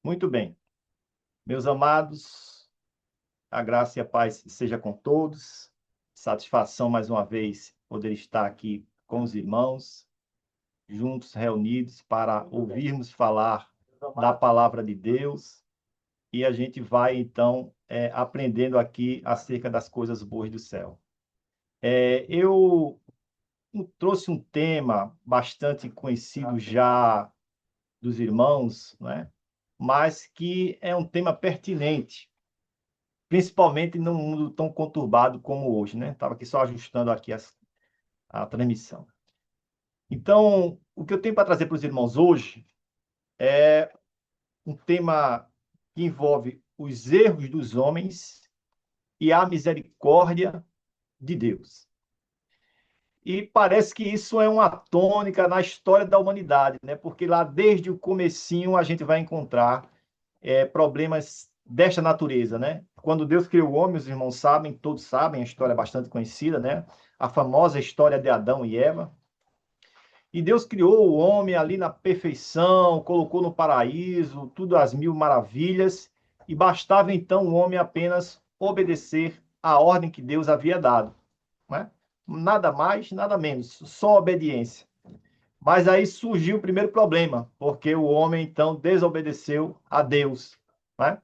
Muito bem. Meus amados, a graça e a paz seja com todos. Satisfação mais uma vez poder estar aqui com os irmãos, juntos, reunidos, para ouvirmos falar da palavra de Deus. E a gente vai, então, aprendendo aqui acerca das coisas boas do céu. Eu trouxe um tema bastante conhecido já dos irmãos, né? Mas que é um tema pertinente, principalmente num mundo tão conturbado como hoje, né? Estava aqui só ajustando aqui a transmissão. Então, o que eu tenho para trazer para os irmãos hoje é um tema que envolve os erros dos homens e a misericórdia de Deus. E parece que isso é uma tônica na história da humanidade, né? Porque lá desde o comecinho a gente vai encontrar problemas desta natureza, né? Quando Deus criou o homem, os irmãos sabem, todos sabem, a história é bastante conhecida, né? A famosa história de Adão e Eva. E Deus criou o homem ali na perfeição, colocou no paraíso, tudo às mil maravilhas, e bastava então o homem apenas obedecer à ordem que Deus havia dado, né? Nada mais, nada menos, só obediência. Mas aí surgiu o primeiro problema, porque o homem então desobedeceu a Deus, né?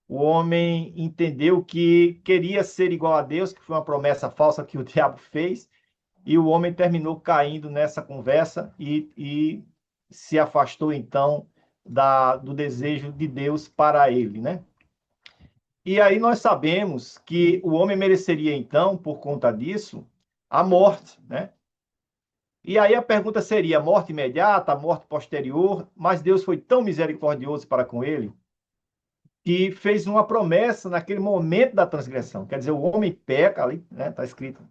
O homem entendeu que queria ser igual a Deus, que foi uma promessa falsa que o diabo fez, e o homem terminou caindo nessa conversa e se afastou então do desejo de Deus para ele, né? E aí nós sabemos que o homem mereceria então, por conta disso, a morte, né? E aí a pergunta seria: morte imediata, morte posterior? Mas Deus foi tão misericordioso para com ele que fez uma promessa naquele momento da transgressão. Quer dizer, o homem peca ali, né? Está escrito.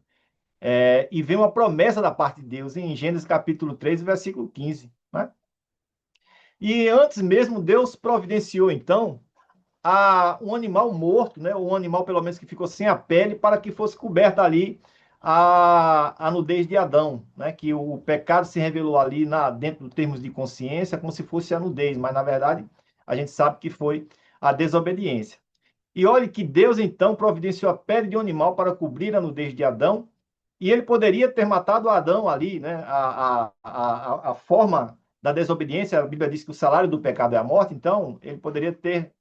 E vem uma promessa da parte de Deus em Gênesis capítulo 3, versículo 15. Né? E antes mesmo, Deus providenciou, então, um animal morto, né? Ou um animal, pelo menos, que ficou sem a pele, para que fosse coberta ali a nudez de Adão, né? Que o pecado se revelou ali dentro dos termos de consciência, como se fosse a nudez, mas na verdade a gente sabe que foi a desobediência. E olhe que Deus então providenciou a pele de um animal para cobrir a nudez de Adão, e ele poderia ter matado Adão ali, né? A forma da desobediência, a Bíblia diz que o salário do pecado é a morte, então ele poderia ter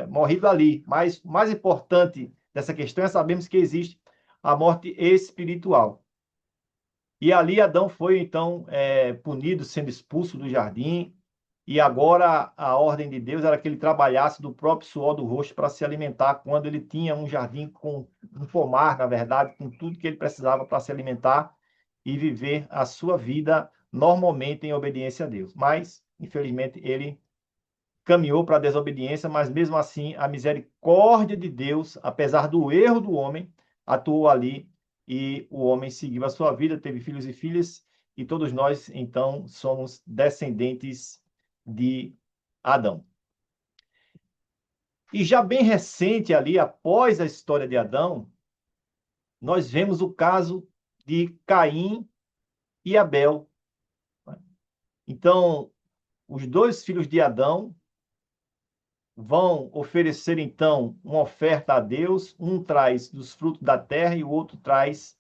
morrido ali. Mas o mais importante dessa questão é sabermos que existe a morte espiritual. E ali Adão foi então punido, sendo expulso do jardim, e agora a ordem de Deus era que ele trabalhasse do próprio suor do rosto para se alimentar, quando ele tinha um jardim com um pomar, na verdade, com tudo que ele precisava para se alimentar e viver a sua vida normalmente em obediência a Deus. Mas, infelizmente, ele caminhou para a desobediência, mas mesmo assim a misericórdia de Deus, apesar do erro do homem, atuou ali e o homem seguiu a sua vida, teve filhos e filhas, e todos nós, então, somos descendentes de Adão. E já bem recente ali, após a história de Adão, nós vemos o caso de Caim e Abel. Então, os dois filhos de Adão vão oferecer então uma oferta a Deus, um traz dos frutos da terra e o outro traz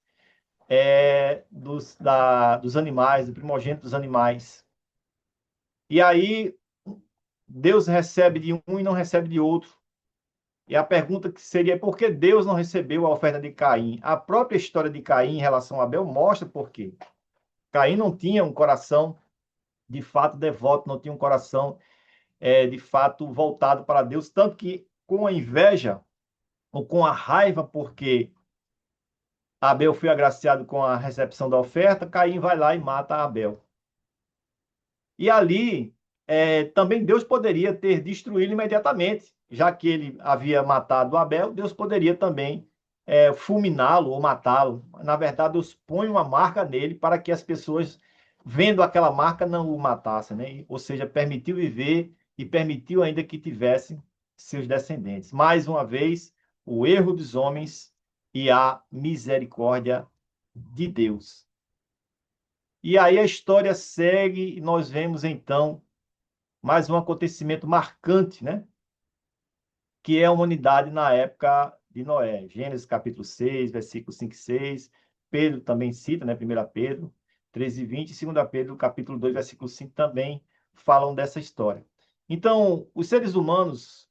dos animais, do primogênito dos animais. E aí Deus recebe de um e não recebe de outro. E a pergunta que seria: por que Deus não recebeu a oferta de Caim? A própria história de Caim em relação a Abel mostra por quê. Caim não tinha um coração de fato devoto, não tinha um coração de fato voltado para Deus, tanto que com a inveja ou com a raiva, porque Abel foi agraciado com a recepção da oferta, Caim vai lá e mata Abel. E ali, também Deus poderia ter destruído imediatamente, já que ele havia matado Abel, Deus poderia também fulminá-lo ou matá-lo. Na verdade, Deus põe uma marca nele para que as pessoas, vendo aquela marca, não o matassem, né? Ou seja, permitiu viver e permitiu ainda que tivessem seus descendentes. Mais uma vez, o erro dos homens e a misericórdia de Deus. E aí a história segue e nós vemos então mais um acontecimento marcante, né? Que é a humanidade na época de Noé. Gênesis capítulo 6, versículos 5 e 6. Pedro também cita, né? 1 Pedro 13 e 20, e 2 Pedro capítulo 2, versículo 5 também falam dessa história. Então, os seres humanos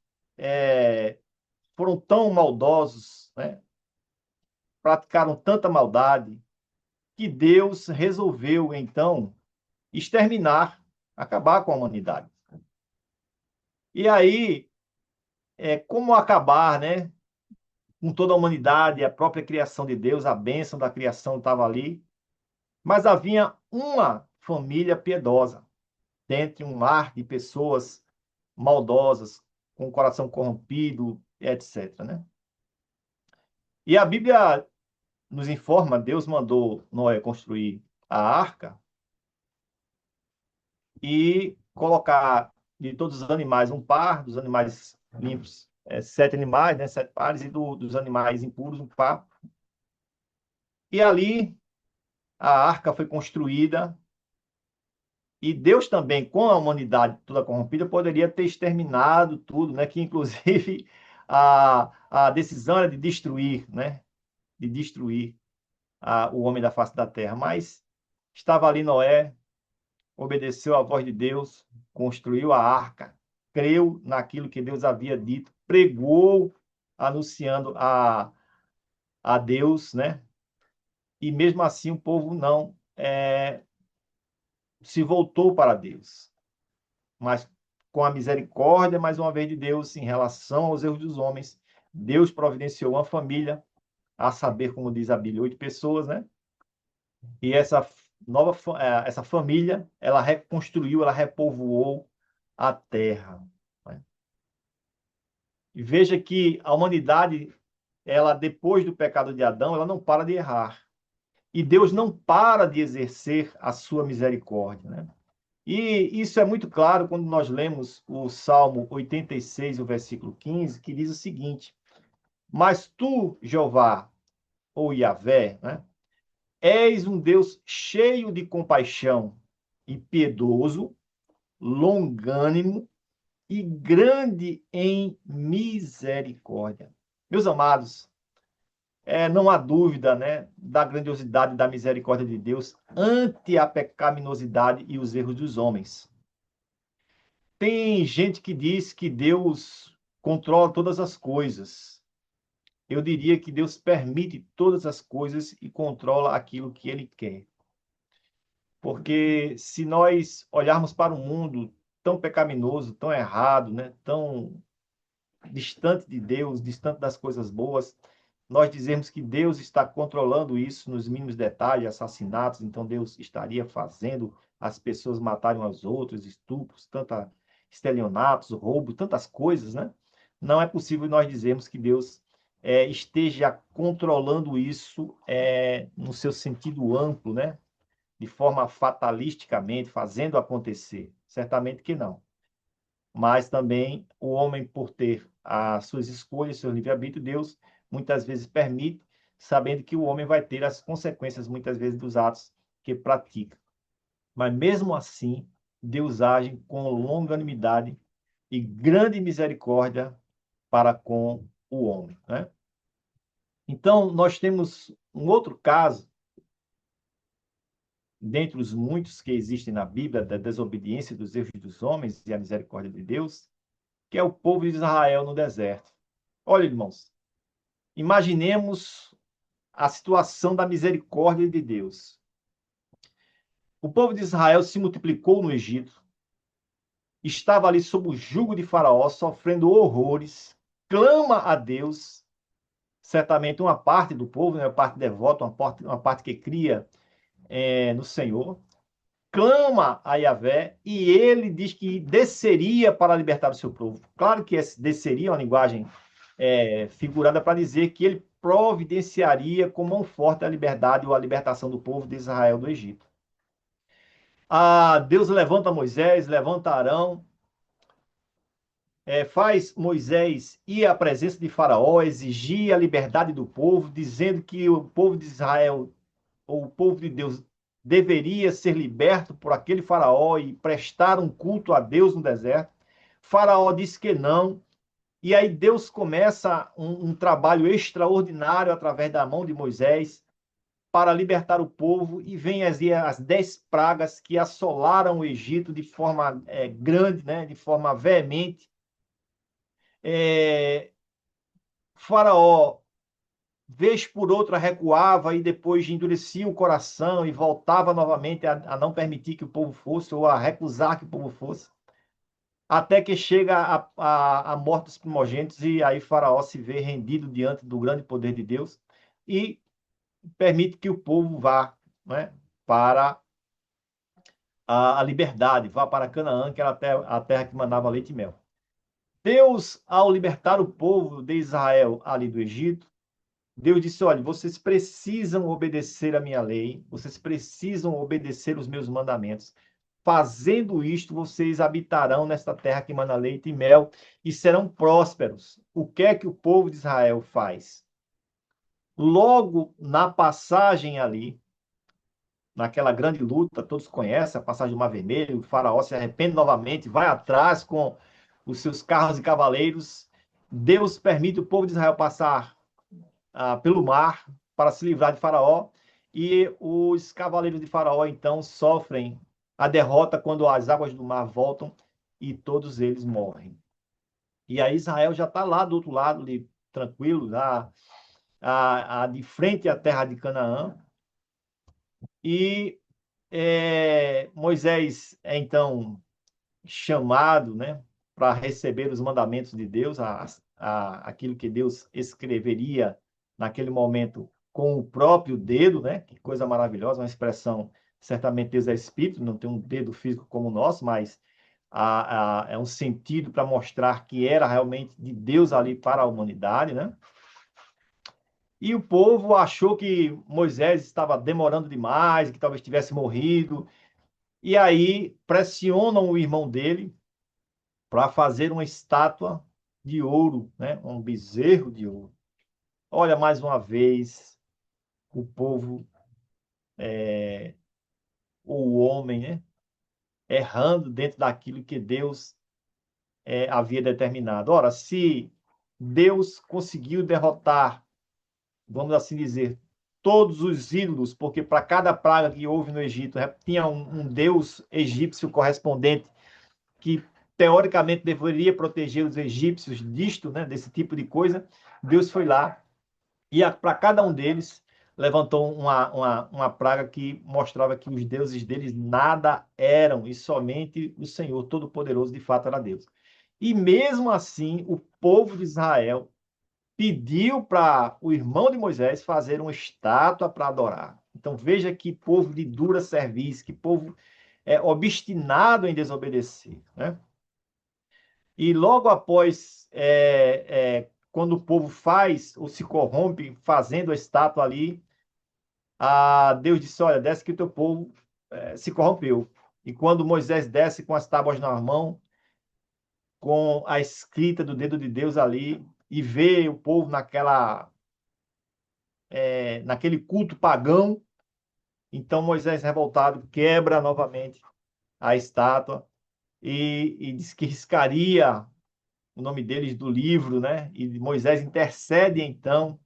foram tão maldosos, né? Praticaram tanta maldade, que Deus resolveu, então, exterminar, acabar com a humanidade. E aí, como acabar, né? Com toda a humanidade, a própria criação de Deus, a bênção da criação estava ali, mas havia uma família piedosa, dentre um mar de pessoas maldosas, com o coração corrompido, etc., né? E a Bíblia nos informa, Deus mandou Noé construir a arca e colocar de todos os animais um par, dos animais limpos, 7 animais, né, 7 pares, e dos animais impuros um par. E ali a arca foi construída e Deus também, com a humanidade toda corrompida, poderia ter exterminado tudo, né? Que inclusive a decisão era de destruir, né? De destruir o homem da face da terra. Mas estava ali Noé, obedeceu à voz de Deus, construiu a arca, creu naquilo que Deus havia dito, pregou, anunciando a Deus, né? E mesmo assim o povo não se voltou para Deus. Mas com a misericórdia, mais uma vez, de Deus em relação aos erros dos homens, Deus providenciou uma família, a saber, como diz a Bíblia, 8 pessoas, né? E essa família, ela reconstruiu, ela repovoou a terra, né? E veja que a humanidade, ela depois do pecado de Adão, ela não para de errar. E Deus não para de exercer a sua misericórdia, né? E isso é muito claro quando nós lemos o Salmo 86, o versículo 15, que diz o seguinte: Mas tu, Jeová, ou Yahvé, né, és um Deus cheio de compaixão e piedoso, longânimo e grande em misericórdia. Meus amados, não há dúvida, né, da grandiosidade da misericórdia de Deus ante a pecaminosidade e os erros dos homens. Tem gente que diz que Deus controla todas as coisas. Eu diria que Deus permite todas as coisas e controla aquilo que Ele quer. Porque se nós olharmos para um mundo tão pecaminoso, tão errado, né, tão distante de Deus, distante das coisas boas, nós dizemos que Deus está controlando isso nos mínimos detalhes, assassinatos, então Deus estaria fazendo as pessoas matarem umas outras, estupros, tanta estelionatos, roubo, tantas coisas, né? Não é possível nós dizermos que Deus esteja controlando isso no seu sentido amplo, né? De forma fatalisticamente, fazendo acontecer. Certamente que não. Mas também o homem, por ter as suas escolhas, seu livre-arbítrio, Deus muitas vezes permite, sabendo que o homem vai ter as consequências, muitas vezes, dos atos que pratica. Mas mesmo assim, Deus age com longanimidade e grande misericórdia para com o homem, né? Então, nós temos um outro caso, dentre os muitos que existem na Bíblia, da desobediência dos erros dos homens e a misericórdia de Deus, que é o povo de Israel no deserto. Olha, irmãos, imaginemos a situação da misericórdia de Deus. O povo de Israel se multiplicou no Egito, estava ali sob o jugo de Faraó, sofrendo horrores, clama a Deus, certamente uma parte do povo, né, uma parte devota, uma parte que cria no Senhor, clama a Yahvé e ele diz que desceria para libertar o seu povo. Claro que esse desceria é uma linguagem figurada para dizer que ele providenciaria com mão forte a liberdade ou a libertação do povo de Israel do Egito. Deus levanta Moisés, levanta Arão, faz Moisés ir à presença de Faraó, exigir a liberdade do povo, dizendo que o povo de Israel, ou o povo de Deus, deveria ser liberto por aquele faraó e prestar um culto a Deus no deserto. Faraó disse que não, e aí Deus começa um trabalho extraordinário através da mão de Moisés para libertar o povo, e vem as 10 pragas que assolaram o Egito de forma grande, né, de forma veemente. É, Faraó, vez por outra, recuava e depois endurecia o coração e voltava novamente a não permitir que o povo fosse, ou a recusar que o povo fosse, até que chega a morte dos primogênitos, e aí Faraó se vê rendido diante do grande poder de Deus e permite que o povo vá, né, para a liberdade, vá para Canaã, que era a terra que mandava leite e mel. Deus, ao libertar o povo de Israel ali do Egito, Deus disse: olha, vocês precisam obedecer a minha lei, vocês precisam obedecer os meus mandamentos. Fazendo isto, vocês habitarão nesta terra que mana leite e mel e serão prósperos. O que é que o povo de Israel faz? Logo na passagem ali, naquela grande luta, todos conhecem a passagem do Mar Vermelho, o faraó se arrepende novamente, vai atrás com os seus carros e cavaleiros. Deus permite o povo de Israel passar pelo mar para se livrar de Faraó, e os cavaleiros de Faraó então sofrem a derrota quando as águas do mar voltam e todos eles morrem. E aí Israel já está lá do outro lado, ali, tranquilo, de frente à terra de Canaã, e Moisés é então chamado, né, para receber os mandamentos de Deus, aquilo que Deus escreveria naquele momento com o próprio dedo, né? Que coisa maravilhosa, uma expressão. Certamente Deus é espírito, não tem um dedo físico como o nosso, mas é um sentido para mostrar que era realmente de Deus ali para a humanidade, né? E o povo achou que Moisés estava demorando demais, que talvez tivesse morrido, e aí pressionam o irmão dele para fazer uma estátua de ouro, né? Um bezerro de ouro. Olha, mais uma vez, o povo, o homem, né? Errando dentro daquilo que Deus havia determinado. Ora, se Deus conseguiu derrotar, vamos assim dizer, todos os ídolos, porque para cada praga que houve no Egito, tinha um deus egípcio correspondente que teoricamente deveria proteger os egípcios disto, né, desse tipo de coisa. Deus foi lá e para cada um deles levantou uma praga que mostrava que os deuses deles nada eram, e somente o Senhor Todo-Poderoso de fato era Deus. E mesmo assim, o povo de Israel pediu para o irmão de Moisés fazer uma estátua para adorar. Então veja que povo de dura serviço, que povo obstinado em desobedecer, né? E logo após, quando o povo faz ou se corrompe fazendo a estátua ali, Deus disse: olha, desce que o teu povo se corrompeu. E quando Moisés desce com as tábuas na mão, com a escrita do dedo de Deus ali, e vê o povo naquele culto pagão, então Moisés, revoltado, quebra novamente a estátua e diz que riscaria o nome deles do livro, né? E Moisés intercede então,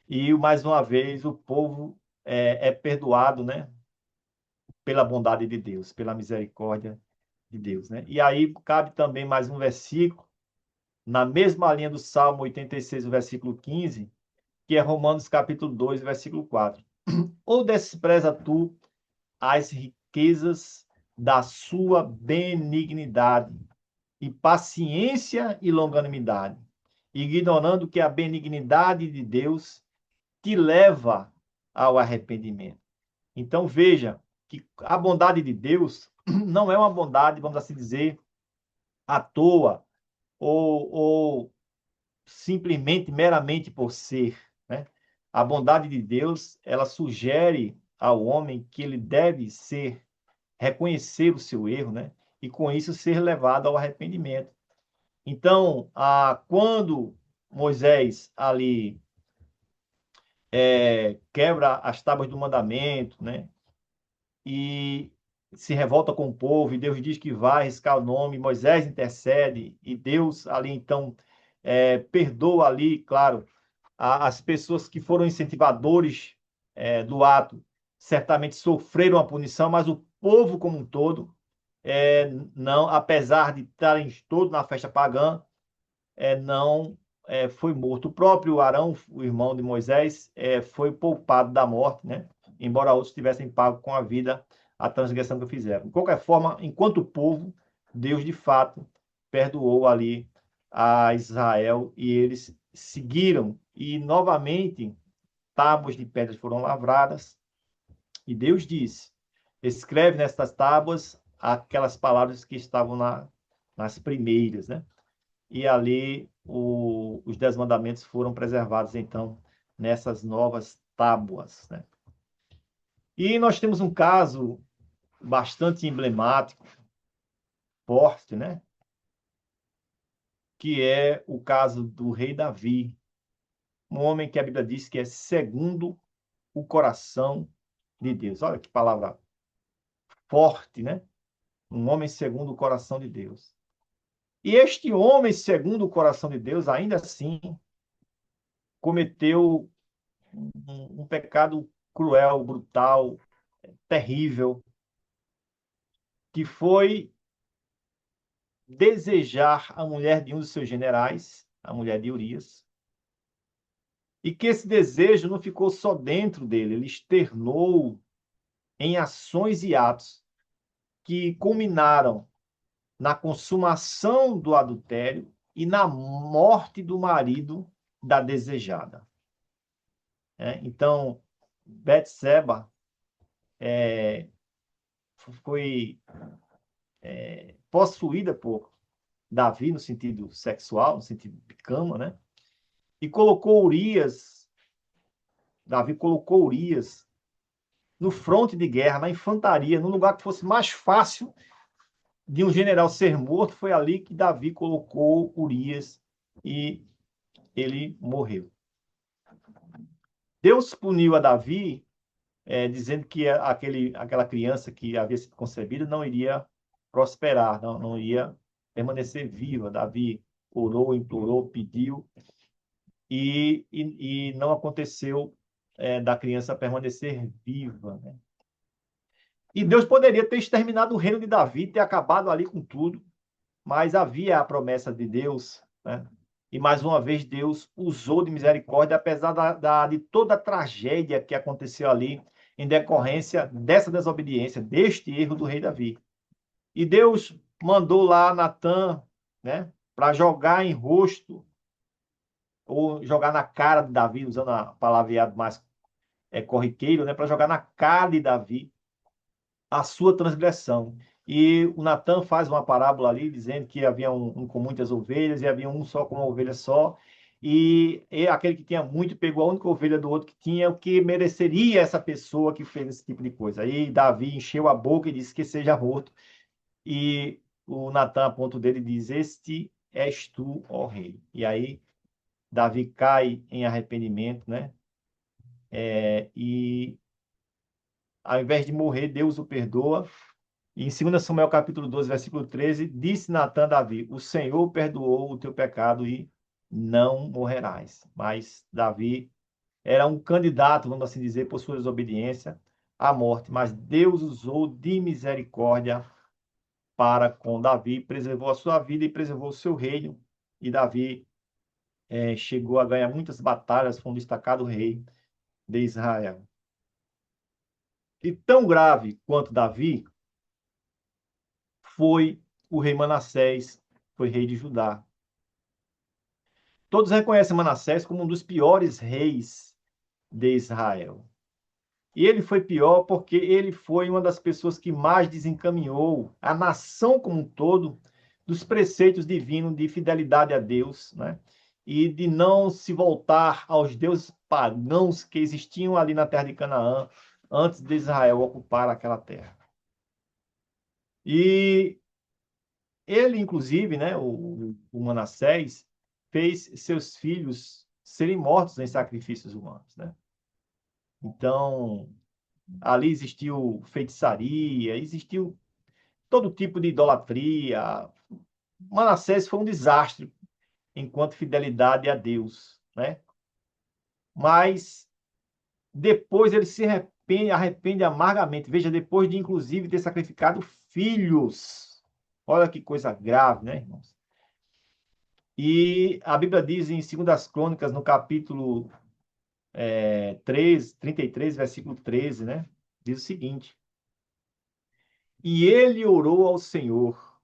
e mais uma vez o povo é perdoado, né? Pela bondade de Deus, pela misericórdia de Deus, né? E aí cabe também mais um versículo, na mesma linha do Salmo 86, o versículo 15, que é Romanos capítulo 2, versículo 4. Ou despreza tu as riquezas da sua benignidade e paciência e longanimidade, ignorando que a benignidade de Deus te leva ao arrependimento. Então veja que a bondade de Deus não é uma bondade, vamos assim dizer, à toa ou simplesmente, meramente por ser, né? A bondade de Deus, ela sugere ao homem que ele deve reconhecer o seu erro, né? E com isso ser levado ao arrependimento. Então, quando Moisés ali quebra as tábuas do mandamento, né? e se revolta com o povo, e Deus diz que vai riscar o nome, Moisés intercede, e Deus ali então perdoa ali, claro, as pessoas que foram incentivadores do ato, certamente sofreram a punição, mas o povo como um todo, não, apesar de estarem todos na festa pagã, não foi morto. O próprio Arão, o irmão de Moisés, foi poupado da morte, né? Embora outros tivessem pago com a vida a transgressão que fizeram. De qualquer forma, enquanto povo, Deus de fato perdoou ali a Israel e eles seguiram. E novamente, tábuas de pedras foram lavradas e Deus disse: escreve nestas tábuas aquelas palavras que estavam nas primeiras, né? E ali os 10 mandamentos foram preservados, então, nessas novas tábuas, né? E nós temos um caso bastante emblemático, forte, né? Que é o caso do rei Davi, um homem que a Bíblia diz que é segundo o coração de Deus. Olha que palavra forte, né? Um homem segundo o coração de Deus. E este homem segundo o coração de Deus, ainda assim, cometeu um pecado cruel, brutal, terrível, que foi desejar a mulher de um dos seus generais, a mulher de Urias, e que esse desejo não ficou só dentro dele, ele externou em ações e atos que culminaram na consumação do adultério e na morte do marido da desejada. Então, Betseba foi possuída por Davi no sentido sexual, no sentido de cama, né? E colocou Urias, Davi colocou Urias no fronte de guerra, na infantaria, no lugar que fosse mais fácil de um general ser morto, foi ali que Davi colocou Urias e ele morreu. Deus puniu a Davi, dizendo que aquela criança que havia sido concebida não iria prosperar, não iria permanecer viva. Davi orou, implorou, pediu, e não aconteceu da criança permanecer viva, né? E Deus poderia ter exterminado o reino de Davi, ter acabado ali com tudo, mas havia a promessa de Deus, né? E mais uma vez Deus usou de misericórdia, apesar de toda a tragédia que aconteceu ali, em decorrência dessa desobediência, deste erro do rei Davi. E Deus mandou lá Natã, né, para jogar em rosto, ou jogar na cara de Davi, usando a palavreado mais corriqueiro, né, para jogar na cara de Davi a sua transgressão. E o Natan faz uma parábola ali, dizendo que havia um com muitas ovelhas e havia um só com uma ovelha só. E aquele que tinha muito pegou a única ovelha do outro que tinha, o que mereceria essa pessoa que fez esse tipo de coisa. Aí Davi encheu a boca e disse que seja morto. E o Natan, a ponto dele, diz: Este és tu, ó rei. E aí Davi cai em arrependimento, né? E ao invés de morrer, Deus o perdoa. E em 2 Samuel capítulo 12, versículo 13, disse Natã a Davi: O Senhor perdoou o teu pecado e não morrerás. Mas Davi era um candidato, vamos assim dizer, por sua desobediência à morte. Mas Deus usou de misericórdia para com Davi, preservou a sua vida e preservou o seu reino. E Davi chegou a ganhar muitas batalhas, foi um destacado rei de Israel. E tão grave quanto Davi foi o rei Manassés, foi rei de Judá. Todos reconhecem Manassés como um dos piores reis de Israel. E ele foi pior porque ele foi uma das pessoas que mais desencaminhou a nação como um todo dos preceitos divinos de fidelidade a Deus, né? E de não se voltar aos deuses pagãos que existiam ali na terra de Canaã antes de Israel ocupar aquela terra. E ele, inclusive, né, o Manassés, fez seus filhos serem mortos em sacrifícios humanos, né? Então, Ali existiu feitiçaria, existiu todo tipo de idolatria. Manassés foi um desastre enquanto fidelidade a Deus, né? Mas depois ele se arrepende amargamente. Veja, depois de inclusive ter sacrificado filhos. Olha que coisa grave, né, irmãos? E a Bíblia diz em 2 Crônicas, no capítulo 33, versículo 13, né? Diz o seguinte: E ele orou ao Senhor,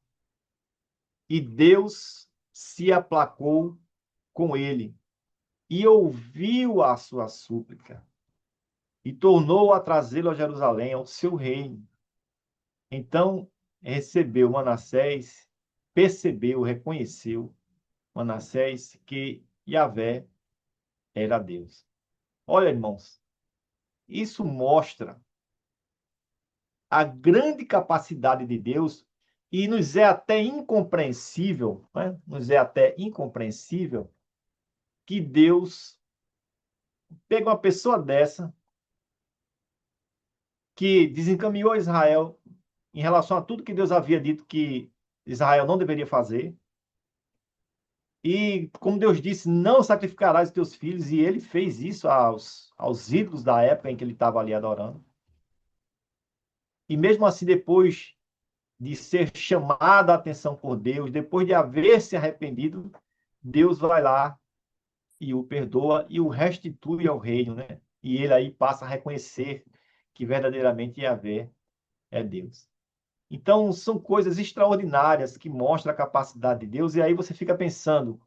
e Deus se aplacou com ele, e ouviu a sua súplica, e tornou a trazê-lo a Jerusalém, ao seu reino. Então recebeu Manassés, percebeu, reconheceu Manassés que Yahvé era Deus. Olha, irmãos, isso mostra a grande capacidade de Deus e nos é até incompreensível, né? Nos é até incompreensível que Deus pega uma pessoa dessa que desencaminhou Israel em relação a tudo que Deus havia dito que Israel não deveria fazer. E, como Deus disse, não sacrificarás os teus filhos, e ele fez isso aos ídolos da época em que ele estava ali adorando. E mesmo assim, depois de ser chamado a atenção por Deus, depois de haver se arrependido, Deus vai lá e o perdoa e o restitui ao reino, né? E ele aí passa a reconhecer que verdadeiramente Yahvé é Deus. Então, são coisas extraordinárias que mostram a capacidade de Deus, e aí você fica pensando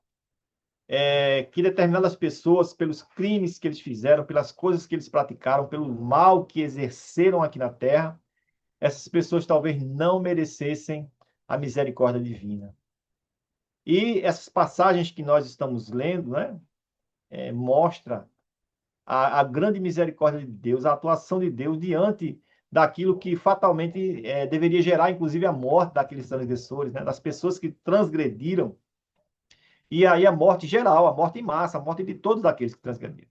que determinadas pessoas, pelos crimes que eles fizeram, pelas coisas que eles praticaram, pelo mal que exerceram aqui na terra, essas pessoas talvez não merecessem a misericórdia divina. E essas passagens que nós estamos lendo, né, mostra a grande misericórdia de Deus, a atuação de Deus diante daquilo que fatalmente deveria gerar, inclusive, a morte daqueles transgressores, né, das pessoas que transgrediram, e aí a morte geral, a morte em massa, a morte de todos aqueles que transgrediram.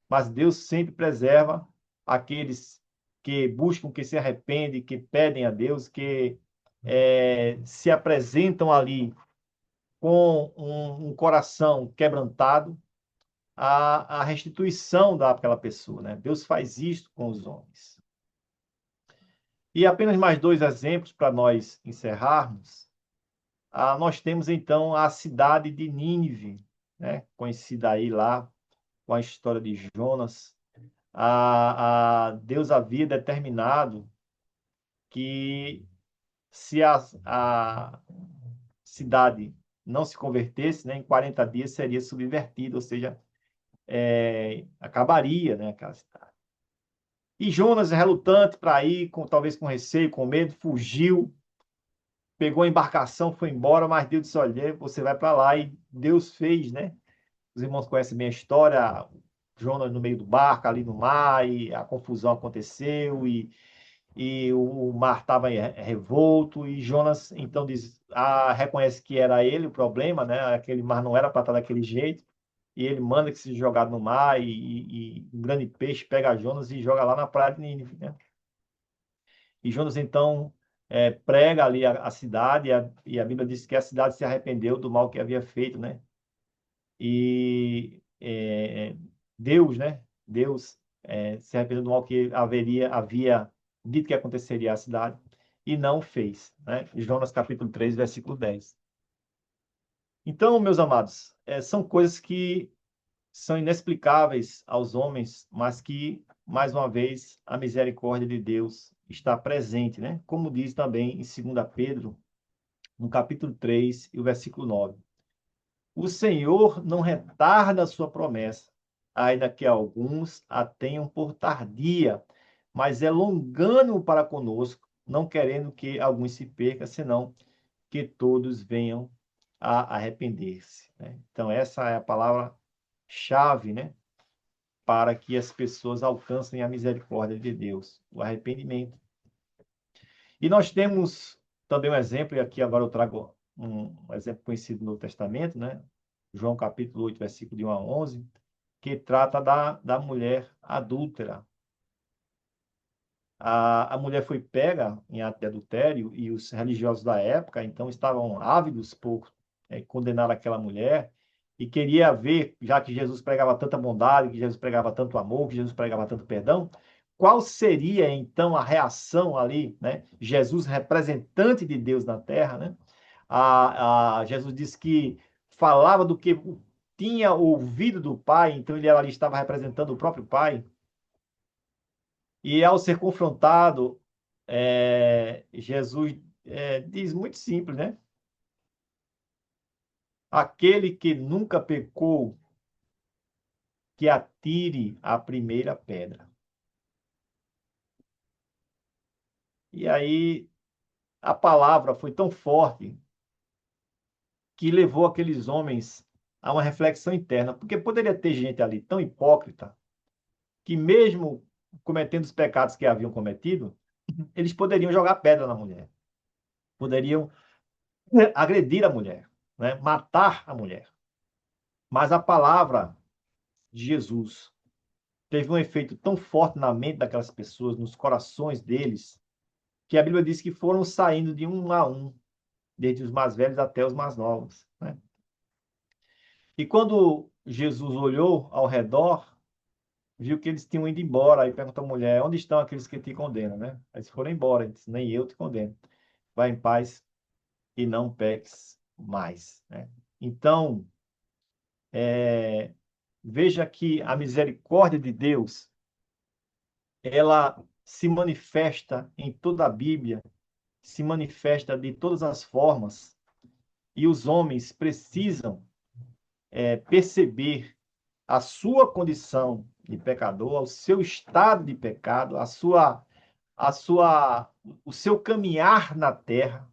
Mas Deus sempre preserva aqueles que buscam, que se arrependem, que pedem a Deus, que se apresentam ali com um coração quebrantado, a restituição daquela pessoa, né? Deus faz isso com os homens. E apenas mais dois exemplos para nós encerrarmos. Nós temos então a cidade de Nínive, né? Conhecida aí lá com a história de Jonas. Deus havia determinado que se a cidade não se convertesse, né, em 40 dias seria subvertida, ou seja, acabaria, né, aquela cidade. E Jonas, relutante para ir, talvez com receio, com medo, fugiu, pegou a embarcação, foi embora, mas Deus disse, olha, você vai para lá, e Deus fez, né? Os irmãos conhecem bem a história, Jonas no meio do barco, ali no mar, e a confusão aconteceu, e o mar estava revolto, e Jonas então diz, reconhece que era ele o problema, né? Aquele mar não era para estar daquele jeito, e ele manda que se jogado no mar, e um grande peixe pega Jonas e joga lá na praia de Nínive, né? E Jonas então prega ali a cidade, e a Bíblia diz que a cidade se arrependeu do mal que havia feito, né? E Deus, né? Deus se arrependeu do mal que havia dito que aconteceria à cidade e não fez, né? Jonas capítulo 3, versículo 10. Então, meus amados, são coisas que são inexplicáveis aos homens, mas que, mais uma vez, a misericórdia de Deus está presente, né? Como diz também em 2 Pedro, no capítulo 3 e o versículo 9. O Senhor não retarda a sua promessa, ainda que alguns a tenham por tardia, mas é longânimo para conosco, não querendo que alguns se percam, senão que todos venham a arrepender-se, né? Então, essa é a palavra-chave, né? Para que as pessoas alcancem a misericórdia de Deus, o arrependimento. E nós temos também um exemplo, e aqui agora eu trago um exemplo conhecido no Testamento, né? João capítulo 8, versículo de 1 a 11, que trata da mulher adúltera. A mulher foi pega em ato de adultério e os religiosos da época, então, estavam ávidos por condenar aquela mulher e queria ver, já que Jesus pregava tanta bondade, que Jesus pregava tanto amor, que Jesus pregava tanto perdão, qual seria, então, a reação ali, né? Jesus, representante de Deus na terra, né? Jesus disse que falava do que tinha ouvido do Pai, então ele ali estava representando o próprio Pai. E ao ser confrontado, Jesus diz muito simples, né? Aquele que nunca pecou, que atire a primeira pedra. E aí a palavra foi tão forte que levou aqueles homens a uma reflexão interna, porque poderia ter gente ali tão hipócrita que mesmo cometendo os pecados que haviam cometido, eles poderiam jogar pedra na mulher, poderiam agredir a mulher, né? Matar a mulher. Mas a palavra de Jesus teve um efeito tão forte na mente daquelas pessoas, nos corações deles, que a Bíblia diz que foram saindo de um a um, desde os mais velhos até os mais novos, né? E quando Jesus olhou ao redor, viu que eles tinham ido embora, aí perguntou à mulher: onde estão aqueles que te condenam, né? Eles foram embora, ele disse: nem eu te condeno. Vai em paz e não peques mais, né? Então, veja que a misericórdia de Deus, ela se manifesta em toda a Bíblia, se manifesta de todas as formas, e os homens precisam perceber a sua condição de pecador, o seu estado de pecado, o seu caminhar na terra,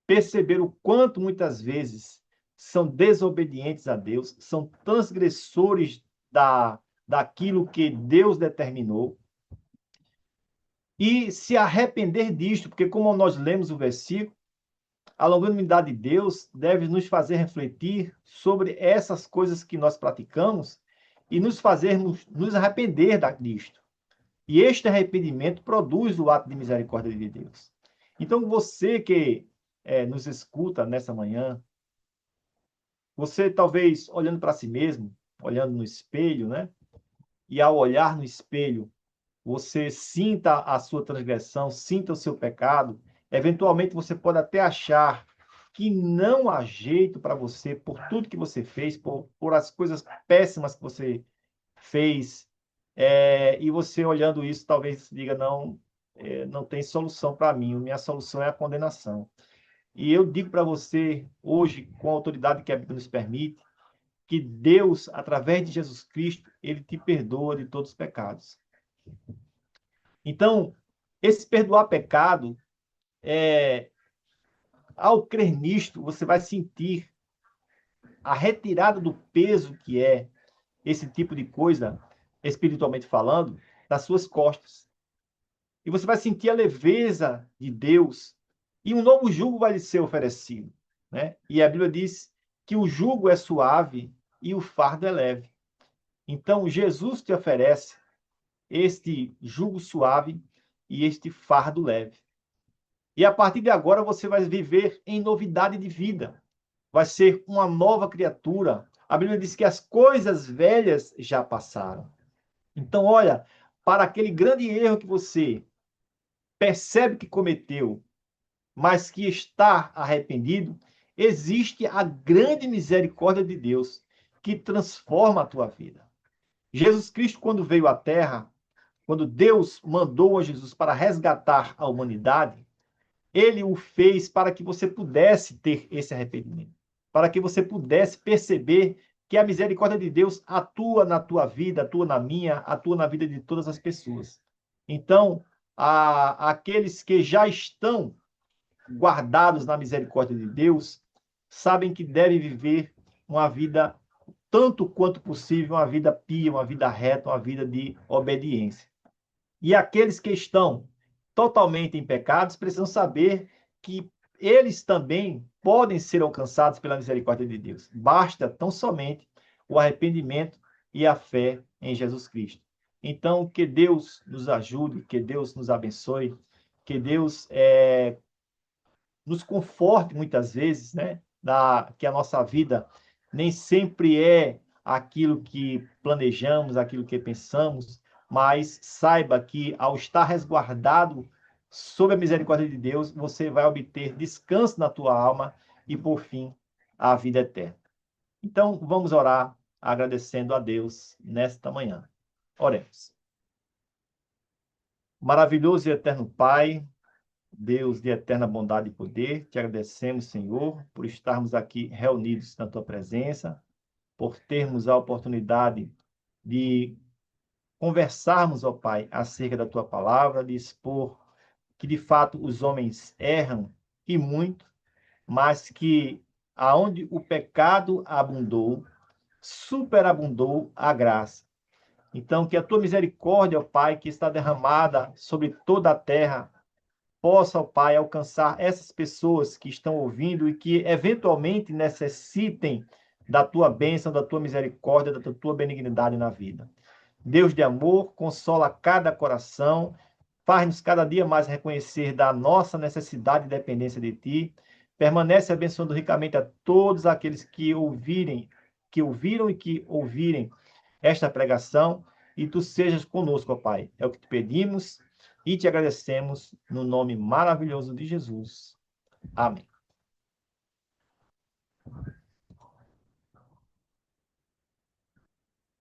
perceber o quanto muitas vezes são desobedientes a Deus, são transgressores daquilo que Deus determinou, e se arrepender disto, porque como nós lemos o versículo, a longanimidade de Deus deve nos fazer refletir sobre essas coisas que nós praticamos e nos fazermos nos arrepender disto. E este arrependimento produz o ato de misericórdia de Deus. Então, você que nos escuta nessa manhã, você talvez olhando para si mesmo, olhando no espelho, né? E ao olhar no espelho, você sinta a sua transgressão, sinta o seu pecado. Eventualmente, você pode até achar que não há jeito para você, por tudo que você fez, por as coisas péssimas que você fez. E você olhando isso, talvez diga: não, não tem solução para mim, minha solução é a condenação. E eu digo para você, hoje, com a autoridade que a Bíblia nos permite, que Deus, através de Jesus Cristo, ele te perdoa de todos os pecados. Então, esse perdoar pecado, ao crer nisto, você vai sentir a retirada do peso que é esse tipo de coisa, espiritualmente falando, das suas costas. E você vai sentir a leveza de Deus e um novo jugo vai lhe ser oferecido, né? E a Bíblia diz que o jugo é suave e o fardo é leve. Então, Jesus te oferece este jugo suave e este fardo leve. E a partir de agora você vai viver em novidade de vida. Vai ser uma nova criatura. A Bíblia diz que as coisas velhas já passaram. Então, olha, para aquele grande erro que você percebe que cometeu, mas que está arrependido, existe a grande misericórdia de Deus que transforma a tua vida. Jesus Cristo, quando veio à Terra, quando Deus mandou a Jesus para resgatar a humanidade, ele o fez para que você pudesse ter esse arrependimento, para que você pudesse perceber que a misericórdia de Deus atua na tua vida, atua na minha, atua na vida de todas as pessoas. Então, aqueles que já estão guardados na misericórdia de Deus, sabem que devem viver uma vida, tanto quanto possível, uma vida pia, uma vida reta, uma vida de obediência. E aqueles que estão totalmente em pecados precisam saber que eles também podem ser alcançados pela misericórdia de Deus. Basta tão somente o arrependimento e a fé em Jesus Cristo. Então, que Deus nos ajude, que Deus nos abençoe, que Deus nos conforte muitas vezes, né? Que a nossa vida nem sempre é aquilo que planejamos, aquilo que pensamos, mas saiba que ao estar resguardado sob a misericórdia de Deus, você vai obter descanso na tua alma e, por fim, a vida eterna. Então, vamos orar agradecendo a Deus nesta manhã. Oremos. Maravilhoso e eterno Pai, Deus de eterna bondade e poder, te agradecemos, Senhor, por estarmos aqui reunidos na tua presença, por termos a oportunidade de conversarmos, ó Pai, acerca da tua palavra, de expor que de fato os homens erram e muito, mas que aonde o pecado abundou, superabundou a graça. Então, que a tua misericórdia, ó Pai, que está derramada sobre toda a terra, possa, ó Pai, alcançar essas pessoas que estão ouvindo e que eventualmente necessitem da tua bênção, da tua misericórdia, da tua benignidade na vida. Deus de amor, consola cada coração, faz-nos cada dia mais reconhecer da nossa necessidade e dependência de ti. Permanece abençoando ricamente a todos aqueles que ouvirem, que ouviram e que ouvirem esta pregação, e tu sejas conosco, ó Pai. É o que te pedimos e te agradecemos no nome maravilhoso de Jesus. Amém.